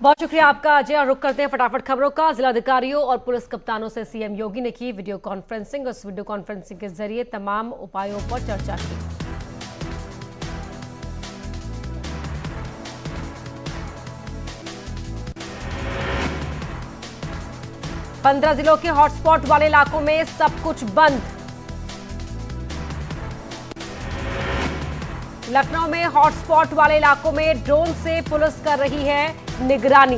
बहुत शुक्रिया आपका अजय। और रुक करते हैं फटाफट खबरों का। जिलाधिकारियों और पुलिस कप्तानों से सीएम योगी ने की वीडियो कॉन्फ्रेंसिंग। उस वीडियो कॉन्फ्रेंसिंग के जरिए तमाम उपायों पर चर्चा की। पंद्रह जिलों के हॉटस्पॉट वाले इलाकों में सब कुछ बंद। लखनऊ में हॉटस्पॉट वाले इलाकों में ड्रोन से पुलिस कर रही है निगरानी।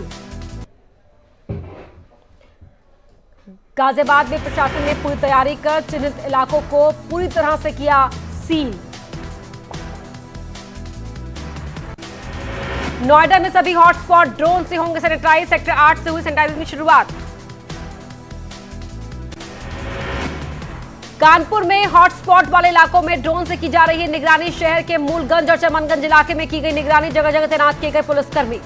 गाजियाबाद में प्रशासन ने पूरी तैयारी कर चिन्हित इलाकों को पूरी तरह से किया सील। नोएडा में सभी हॉटस्पॉट ड्रोन से होंगे सैनिटाइज। सेक्टर 8 से हुई सैनिटाइजेशन की शुरुआत। कानपुर में हॉटस्पॉट वाले इलाकों में ड्रोन से की जा रही है निगरानी। शहर के मूलगंज और चमनगंज इलाके में की गई निगरानी। जगह जगह तैनात किए गए पुलिसकर्मी।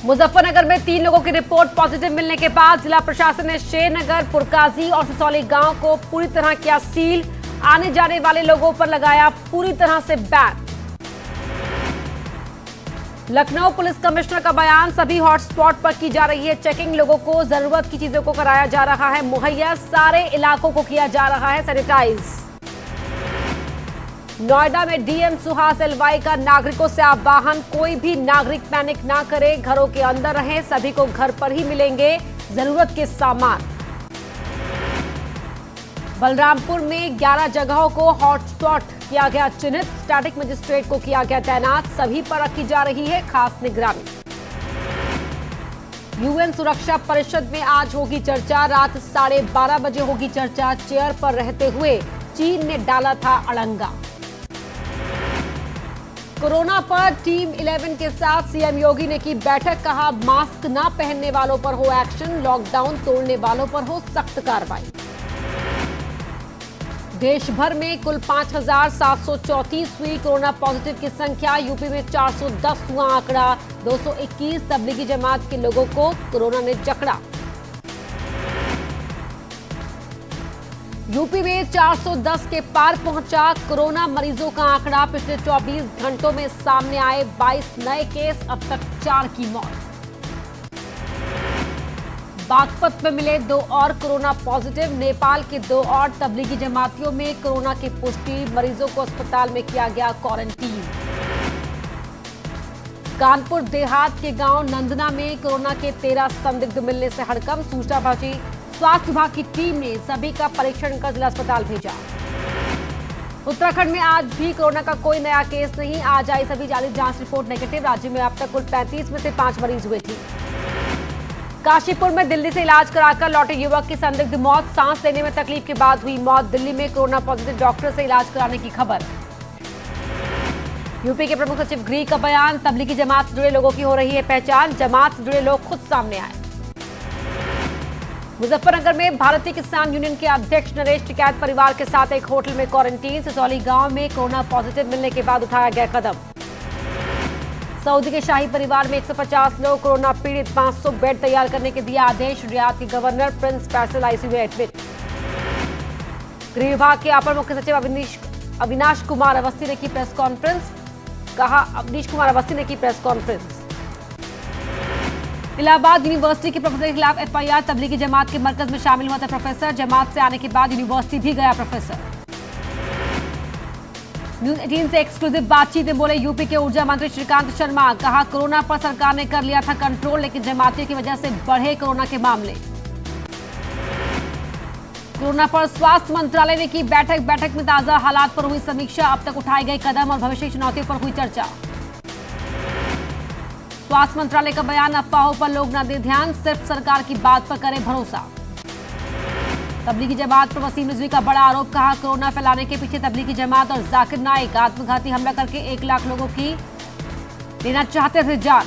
मुजफ्फरनगर में 3 लोगों की रिपोर्ट पॉजिटिव मिलने के बाद जिला प्रशासन ने श्रीनगर, पुरकाजी और सिसौली गांव को पूरी तरह किया सील। आने जाने वाले लोगों पर लगाया पूरी तरह से बैन। लखनऊ पुलिस कमिश्नर का बयान। सभी हॉटस्पॉट पर की जा रही है चेकिंग। लोगों को जरूरत की चीजों को कराया जा रहा है मुहैया। सारे इलाकों को किया जा रहा है सैनिटाइज। नोएडा में डीएम सुहास एलवाई का नागरिकों से आह्वान। कोई भी नागरिक पैनिक ना करे, घरों के अंदर रहें। सभी को घर पर ही मिलेंगे जरूरत के सामान। बलरामपुर में 11 जगहों को हॉटस्पॉट किया गया चिन्हित। स्टैटिक मजिस्ट्रेट को किया गया तैनात। सभी पर रखी जा रही है खास निगरानी। यूएन सुरक्षा परिषद में आज होगी चर्चा। रात 12:30 बजे होगी चर्चा। चेयर पर रहते हुए चीन ने डाला था अड़ंगा। कोरोना पर टीम 11 के साथ सीएम योगी ने की बैठक। कहा मास्क ना पहनने वालों पर हो एक्शन। लॉकडाउन तोड़ने वालों पर हो सख्त कार्रवाई। देश भर में कुल 5,734 हुई कोरोना पॉजिटिव की संख्या। यूपी में 410 हुआ आंकड़ा। 221 तबलीगी जमात के लोगों को कोरोना ने जकड़ा। यूपी में 410 के पार पहुंचा कोरोना मरीजों का आंकड़ा। पिछले 24 घंटों में सामने आए 22 नए केस। अब तक 4 की मौत। बागपत में मिले 2 और कोरोना पॉजिटिव। नेपाल के 2 और तबलीगी जमातियों में कोरोना की पुष्टि। मरीजों को अस्पताल में किया गया क्वारंटीन। कानपुर देहात के गांव नंदना में कोरोना के 13 संदिग्ध मिलने से हड़कंप। सूचना पहुंची स्वास्थ्य विभाग की टीम ने सभी का परीक्षण कर जिला अस्पताल भेजा। उत्तराखंड में आज भी कोरोना का कोई नया केस नहीं। आज आई सभी 40 जांच रिपोर्ट नेगेटिव। राज्य में अब तक कुल 35 में से 5 मरीज हुए थे। काशीपुर में दिल्ली से इलाज कराकर लौटे युवक की संदिग्ध मौत। सांस लेने में तकलीफ के बाद हुई मौत। दिल्ली में कोरोना पॉजिटिव डॉक्टर से इलाज कराने की खबर। यूपी के प्रमुख सचिव गृह का बयान। तबलीगी जमात से जुड़े लोगों की हो रही है पहचान। जमात से जुड़े लोग खुद सामने आए। मुजफ्फरनगर में भारतीय किसान यूनियन के अध्यक्ष नरेश टिकैत परिवार के साथ एक होटल में क्वारंटीन। सिसौली गांव में कोरोना पॉजिटिव मिलने के बाद उठाया गया कदम। सऊदी के शाही परिवार में 150 लोग कोरोना पीड़ित। 500 बेड तैयार करने के दिया आदेश। रियाद के गवर्नर प्रिंस फैसल आईसीयू में एडमिट। गृह विभाग के अपर मुख्य सचिव अविनाश कुमार अवस्थी ने की प्रेस कॉन्फ्रेंस। अवनीश कुमार अवस्थी ने की प्रेस कॉन्फ्रेंस। इलाहाबाद यूनिवर्सिटी के प्रोफेसर के खिलाफ एफआईआर। तबलीगी जमात के मरकज में शामिल हुआ था प्रोफेसर। जमात से आने के बाद यूनिवर्सिटी भी गया प्रोफेसर। न्यूज 18 से एक्सक्लूसिव बातचीत में बोले यूपी के ऊर्जा मंत्री श्रीकांत शर्मा। कहा कोरोना पर सरकार ने कर लिया था कंट्रोल, लेकिन जमातियों की वजह से बढ़े कोरोना के मामले। कोरोना पर स्वास्थ्य मंत्रालय ने की बैठक। बैठक में ताजा हालात पर हुई समीक्षा। अब तक उठाए गए कदम और भविष्य की चुनौतियों पर हुई चर्चा। स्वास्थ्य मंत्रालय का बयान। अफवाहों पर लोग न दे ध्यान, सिर्फ सरकार की बात पर करें भरोसा। तबलीगी जमात पर वसीम रिजवी का बड़ा आरोप। कहा कोरोना फैलाने के पीछे तबलीगी जमात और जाकिर नाइक। आत्मघाती हमला करके 1 लाख लोगों की लेना चाहते थे जान।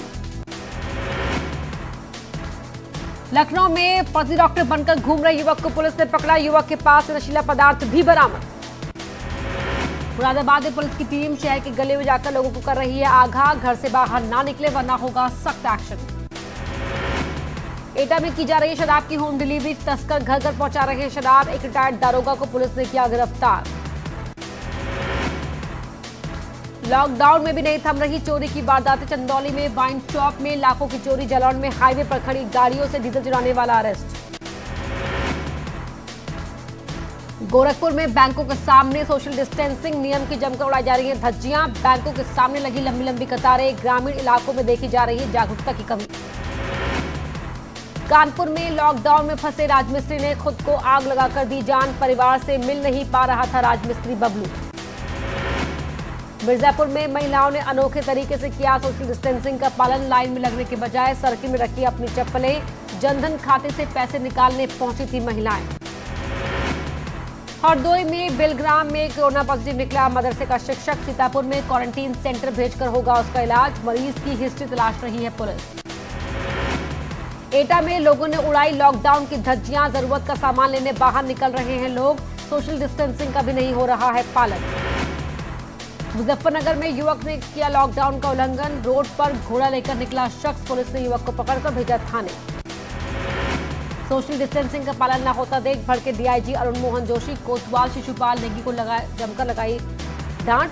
लखनऊ में फर्जी डॉक्टर बनकर घूम रहे युवक को पुलिस ने पकड़ा। युवक के पास से नशीला पदार्थ भी बरामद। मुरादाबाद में पुलिस की टीम शहर के गले में जाकर लोगों को कर रही है आगाह। घर से बाहर ना निकले वरना होगा सख्त एक्शन। एटा में की जा रही है शराब की होम डिलीवरी। तस्कर घर घर पहुंचा रहे हैं शराब। एक रिटायर्ड दारोगा को पुलिस ने किया गिरफ्तार। लॉकडाउन में भी नहीं थम रही चोरी की वारदातें। चंदौली में वाइन शॉप में लाखों की चोरी। जालौन में हाईवे पर खड़ी गाड़ियों से डीजल चुराने वाला अरेस्ट। गोरखपुर में बैंकों के सामने सोशल डिस्टेंसिंग नियम की जमकर उड़ाई जा रही है धज्जियां। बैंकों के सामने लगी लंबी लंबी कतारें। ग्रामीण इलाकों में देखी जा रही है जागरूकता की कमी। कानपुर में लॉकडाउन में फंसे राजमिस्त्री ने खुद को आग लगाकर दी जान। परिवार से मिल नहीं पा रहा था राजमिस्त्री बबलू। मिर्जापुर में महिलाओं ने अनोखे तरीके से किया सोशल डिस्टेंसिंग का पालन। लाइन में लगने के बजाय सर्किल में रखी अपनी चप्पलें। जनधन खाते से पैसे निकालने पहुंची थी महिलाएं। हरदोई में बिलग्राम में कोरोना पॉजिटिव निकला मदरसे का शिक्षक। सीतापुर में क्वारंटीन सेंटर भेजकर होगा उसका इलाज। मरीज की हिस्ट्री तलाश रही है पुलिस। एटा में लोगों ने उड़ाई लॉकडाउन की धज्जियां। जरूरत का सामान लेने बाहर निकल रहे हैं लोग। सोशल डिस्टेंसिंग का भी नहीं हो रहा है पालन। मुजफ्फरनगर में युवक ने किया लॉकडाउन का उल्लंघन। रोड पर घोड़ा लेकर निकला शख्स। पुलिस ने युवक को पकड़कर भेजा थाने। सोशल डिस्टेंसिंग का पालन न होता देख भड़के डीआईजी अरुण मोहन जोशी। कोतवाल शिशुपाल नेगी को जमकर लगाई डांट।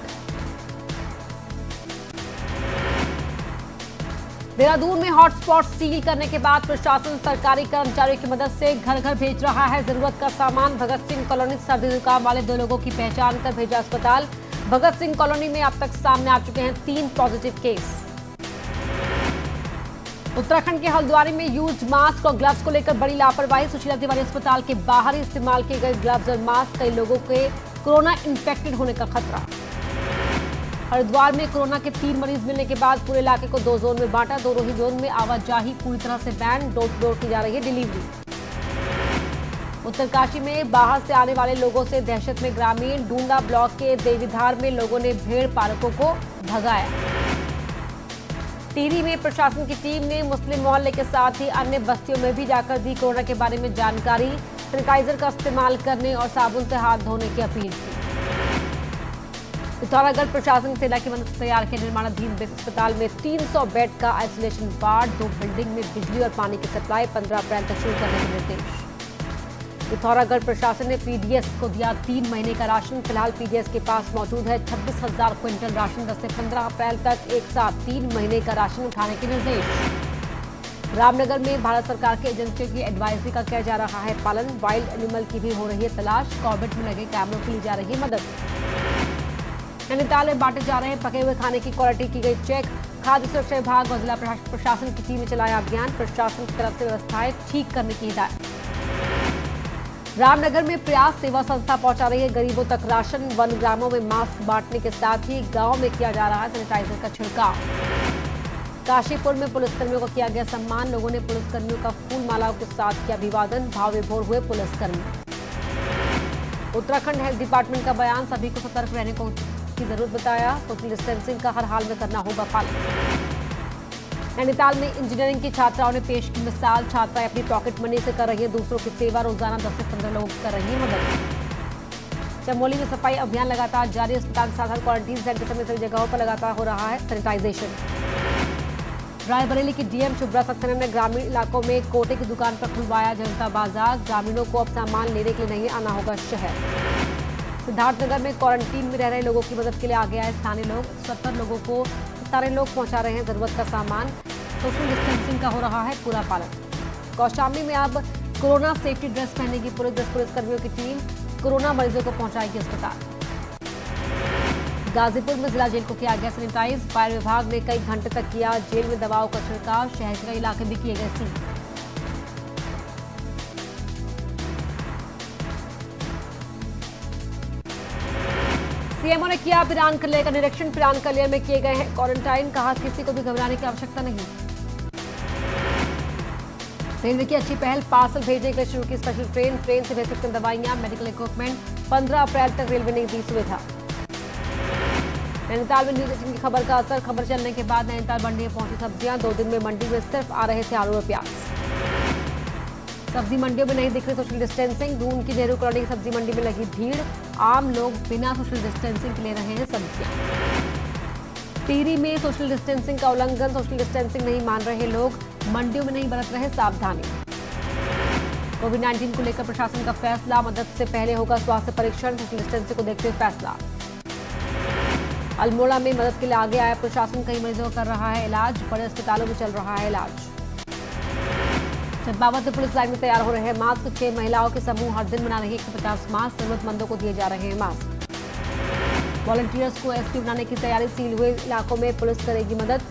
देहरादून में हॉटस्पॉट सील करने के बाद प्रशासन सरकारी कर्मचारियों की मदद से घर घर भेज रहा है जरूरत का सामान। भगत सिंह कॉलोनी सर्दी जुकाम वाले 2 लोगों की पहचान कर भेजा अस्पताल। भगत सिंह कॉलोनी में अब तक सामने आ चुके हैं 3 पॉजिटिव केस। उत्तराखंड के हल्द्वानी में यूज मास्क और ग्लव्स को लेकर बड़ी लापरवाही। सुशीला तिवारी अस्पताल के बाहर ही इस्तेमाल किए गए ग्लव्स और मास्क। कई लोगों के कोरोना इन्फेक्टेड होने का खतरा। हरिद्वार में कोरोना के 3 मरीज मिलने के बाद पूरे इलाके को 2 जोन में बांटा। दोनों ही जोन में आवाजाही पूरी तरह से बैन। डोर टू डोर की जा रही है डिलीवरी। उत्तरकाशी में बाहर से आने वाले लोगों से दहशत में ग्रामीण। डूंडा ब्लॉक के देवीधार में लोगों ने भेड़ पालकों को भगाया। टिहरी में प्रशासन की टीम ने मुस्लिम मोहल्ले के साथ ही अन्य बस्तियों में भी जाकर दी कोरोना के बारे में जानकारी। सैनिटाइजर का इस्तेमाल करने और साबुन से हाथ धोने की अपील की। पिथौरागढ़ प्रशासन सेना की मदद से तैयार किए निर्माणाधीन बेस अस्पताल में 300 बेड का आइसोलेशन वार्ड। 2 बिल्डिंग में बिजली और पानी की सप्लाई 15 अप्रैल तक शुरू करने के निर्देश। पिथौरागढ़ प्रशासन ने पीडीएस को दिया 3 महीने का राशन। फिलहाल पीडीएस के पास मौजूद है 26,000 क्विंटल राशन। 10 से 15 अप्रैल तक एक साथ 3 महीने का राशन उठाने के निर्देश। रामनगर में भारत सरकार की एजेंसियों की एडवाइजरी का किया जा रहा है पालन। वाइल्ड एनिमल की भी हो रही है तलाश। कॉर्बेट में लगे कैमरों की ली जा रही है मदद। नैनीताल में बांटे जा रहे हैं पके हुए खाने की क्वालिटी की गई चेक। खाद्य सुरक्षा विभाग और जिला प्रशासन की टीम ने चलाया अभियान। प्रशासन की तरफ से व्यवस्थाएं ठीक करने की हिदायत। रामनगर में प्रयास सेवा संस्था पहुंचा रही है गरीबों तक राशन। 1 ग्रामों में मास्क बांटने के साथ ही गांव में किया जा रहा है सैनिटाइजर का छिड़काव। काशीपुर में पुलिसकर्मियों को किया गया सम्मान। लोगों ने पुलिसकर्मियों का फूल मालाओं के साथ किया अभिवादन। भाव विभोर हुए पुलिसकर्मी। उत्तराखंड हेल्थ डिपार्टमेंट का बयान। सभी को सतर्क रहने की जरूरत बताया। सोशल डिस्टेंसिंग का हर हाल में करना होगा पालन। नैनीताल में इंजीनियरिंग की छात्राओं ने पेश की मिसाल। छात्राएं अपनी पॉकेट मनी से कर रही है दूसरों की सेवा। रोजाना 10 से 15 लोग कर रही है मदद। चमोली में सफाई अभियान लगातार जारी। अस्पताल के साथ क्वारंटीन सेंटर समेत सभी जगहों पर लगातार हो रहा है सैनिटाइजेशन। रायबरेली की डीएम शुभ्रा सक्सेना ने ग्रामीण इलाकों में कोटे की दुकान पर खुलवाया जनता बाजार। ग्रामीणों को अब सामान लेने के लिए नहीं आना होगा शहर। सिद्धार्थनगर में क्वारंटीन में रह रहे लोगों की मदद के लिए आगे आए स्थानीय लोग। 70 लोगों को सारे लोग पहुंचा रहे हैं जरूरत का सामान। सोशल डिस्टेंसिंग का हो रहा है पूरा पालन। कौशाम्बी में अब कोरोना सेफ्टी ड्रेस पहनेगी पुलिसकर्मियों की टीम। कोरोना मरीजों को पहुंचाएगी अस्पताल। गाजीपुर में जिला जेल को किया गया सैनिटाइज। फायर विभाग ने कई घंटे तक किया जेल में दवाओं का छिड़काव। शहर के कई इलाके भी किए गए सील। सीएमओ ने किया पिरान कलेर का निरीक्षण। पिरान कलेर में किए गए हैं क्वारंटाइन। कहा किसी को भी घबराने की आवश्यकता नहीं। रेलवे की अच्छी पहल। पार्सल भेजने के लिए शुरू की स्पेशल ट्रेन। ट्रेन से भेज सकते हैं दवाइयां मेडिकल इक्विपमेंट। 15 अप्रैल तक रेलवे ने दी सुविधा। नैनीताल में न्यूज 18 की खबर का असर। खबर चलने के बाद नैनीताल मंडी में पहुंची सब्जियां। 2 दिन में मंडी में सिर्फ आ रहे थे आलू और प्याज। सब्जी मंडियों में नहीं दिख रही सोशल डिस्टेंसिंग। दून की नेहरू कॉलोनी की सब्जी मंडी में लगी भीड़। आम लोग बिना सोशल डिस्टेंसिंग के ले रहे हैं सब्जियां। टिहरी में सोशल डिस्टेंसिंग का उल्लंघन। सोशल डिस्टेंसिंग नहीं मान रहे लोग। मंडियों में नहीं बरत रहे सावधानी। कोविड-19 को लेकर प्रशासन का फैसला। मदद से पहले होगा स्वास्थ्य परीक्षण। सोशल डिस्टेंसिंग को देखते हुए फैसला। अल्मोड़ा में मदद के लिए आगे आया प्रशासन, कई मरीजों का कर रहा है इलाज, बड़े अस्पतालों में चल रहा है इलाज। चंपावत में पुलिस लाइन में तैयार हो रहे हैं मास्क, 6 महिलाओं के समूह हर दिन बना रही 150 मास्क, जरूरतमंदों को दिए जा रहे हैं मास्क। वॉलंटियर्स को एसपी बनाने की तैयारी, सील हुए इलाकों में पुलिस करेगी मदद,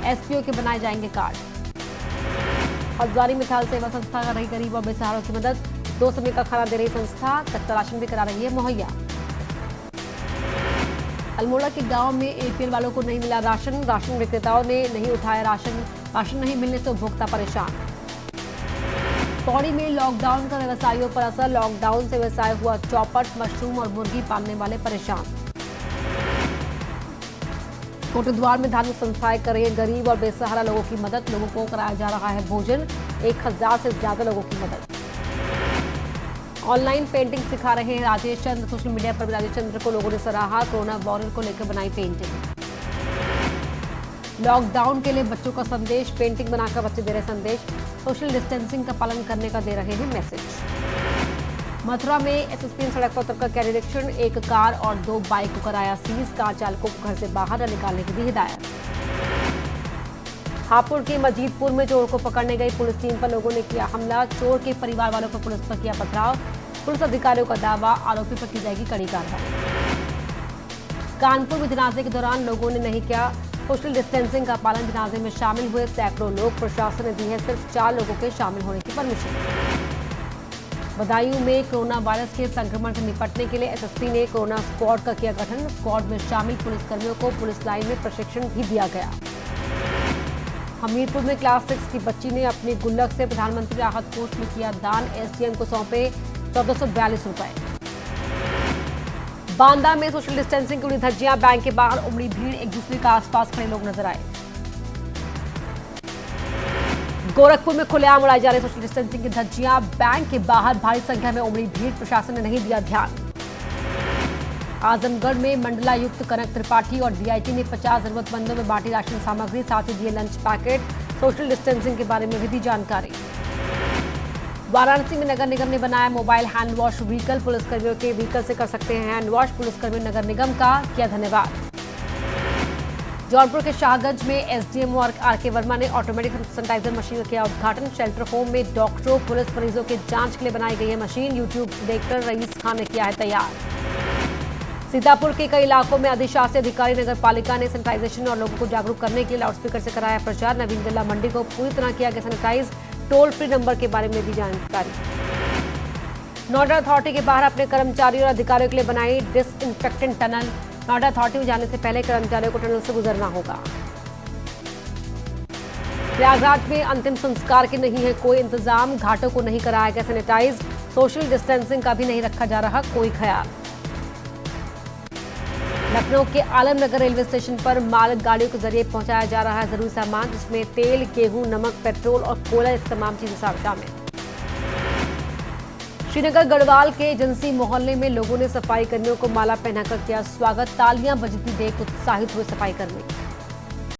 एसपीओ के बनाए जाएंगे कार्ड। हल्द्वानी में थाल सेवा संस्था कर रही गरीब और बेसहारों की मदद, 2 समय का खाना दे रही संस्था, कच्चा राशन भी करा रही है मुहैया। अल्मोड़ा के गांव में एपीएल वालों को नहीं मिला राशन, राशन विक्रेताओं ने नहीं उठाया राशन नहीं मिलने से उपभोक्ता परेशान। पौड़ी में लॉकडाउन का व्यवसायियों पर असर, लॉकडाउन से व्यवसाय हुआ चौपट, मशरूम और मुर्गी पालने वाले परेशान। कोटद्वार में धार्मिक संस्थाएं कर रही है गरीब और बेसहारा लोगों की मदद, लोगों को कराया जा रहा है भोजन, 1000 से ज्यादा लोगों की मदद। ऑनलाइन पेंटिंग सिखा रहे हैं राजेश चंद्र, सोशल मीडिया पर भी राजेश चंद्र को लोगों ने सराहा, कोरोना वॉरियर को लेकर बनाई पेंटिंग। लॉकडाउन के लिए बच्चों का संदेश, पेंटिंग बनाकर बच्चे दे रहे संदेश, सोशल डिस्टेंसिंग का पालन करने का दे रहे हैं मैसेज। मथुरा में एसएसपी ने सड़क पर उतरकर किया निरीक्षण, 1 कार और 2 बाइक को कराया सीज, कार चालकों को घर से बाहर न निकालने की दी हिदायत। हापुड़ के मजीदपुर में चोर को पकड़ने गई पुलिस टीम पर लोगों ने किया हमला, चोर के परिवार वालों पर पुलिस पर किया पथराव, पुलिस अधिकारियों का दावा, आरोपी पर की जाएगी कड़ी कार्रवाई। कानपुर में जनाजे के दौरान लोगों ने नहीं किया सोशल डिस्टेंसिंग का पालन, जनाजे में शामिल हुए सैकड़ों लोग, प्रशासन ने दी है सिर्फ 4 लोगों के शामिल होने की परमिशन। बदायूं में कोरोना वायरस के संक्रमण से निपटने के लिए एसएसपी ने कोरोना स्क्वाड का किया गठन, स्क्वाड में शामिल पुलिसकर्मियों को पुलिस लाइन में प्रशिक्षण भी दिया गया। हमीरपुर में क्लास 6 की बच्ची ने अपनी गुल्लक से प्रधानमंत्री राहत कोष में किया दान, एसडीएम को सौंपे 1442 रुपए। बांदा में सोशल डिस्टेंसिंग की उड़ी धज्जियां, बैंक के बाहर उमड़ी भीड़, एक दूसरे के आसपास खड़े लोग नजर आए। गोरखपुर में खुलेआम उड़ाई जा रही सोशल डिस्टेंसिंग की धज्जियां, बैंक के बाहर भारी संख्या में उमड़ी भीड़, प्रशासन ने नहीं दिया ध्यान। आजमगढ़ में मंडलायुक्त कनक त्रिपाठी और डीआईजी ने 50 जरूरतमंदों में बांटी राशन सामग्री, साथ ही दिए लंच पैकेट, सोशल डिस्टेंसिंग के बारे में भी दी जानकारी। वाराणसी में नगर निगम ने बनाया मोबाइल हैंड वॉश व्हीकल, पुलिसकर्मियों के व्हीकल से कर सकते हैं हैंड वॉश, पुलिसकर्मी नगर निगम का किया धन्यवाद। जौनपुर के शाहगंज में एसडीएमओ और आरके वर्मा ने ऑटोमेटिक सैनिटाइजर मशीन का किया उद्घाटन, शेल्टर होम में डॉक्टरों पुलिस मरीजों के जांच के लिए बनाई गई है मशीन, यूट्यूब देखकर रईस खान ने किया है तैयार। सीतापुर के कई इलाकों में अधिशासी अधिकारी नगर पालिका ने सैनिटाइजेशन और लोगों को जागरूक करने के लिए लाउडस्पीकर से कराया प्रचार, नवीन गल्ला मंडी को पूरी तरह किया गया सैनिटाइज, टोल फ्री नंबर के बारे में दी जानकारी। नोएडा अथॉरिटी के बाहर अपने कर्मचारियों और अधिकारियों के लिए बनाई डिसइंफेक्टेंट टनल, नोएडा अथॉरिटी में जाने से पहले कर्मचारियों को टनल से गुजरना होगा। प्रयागराज में अंतिम संस्कार के नहीं है कोई इंतजाम, घाटों को नहीं कराया गया सैनिटाइज, सोशल डिस्टेंसिंग का भी नहीं रखा जा रहा कोई ख्याल। लखनऊ के आलमनगर रेलवे स्टेशन पर माल गाड़ियों के जरिए पहुंचाया जा रहा है जरूरी सामान, जिसमें तेल, गेहूं, नमक, पेट्रोल और कोयला, इस तमाम चीजें शामिल। श्रीनगर गढ़वाल के एजेंसी मोहल्ले में लोगों ने सफाई कर्मियों को माला पहनाकर किया स्वागत, तालियां बजती देख उत्साहित हुए सफाई कर्मी।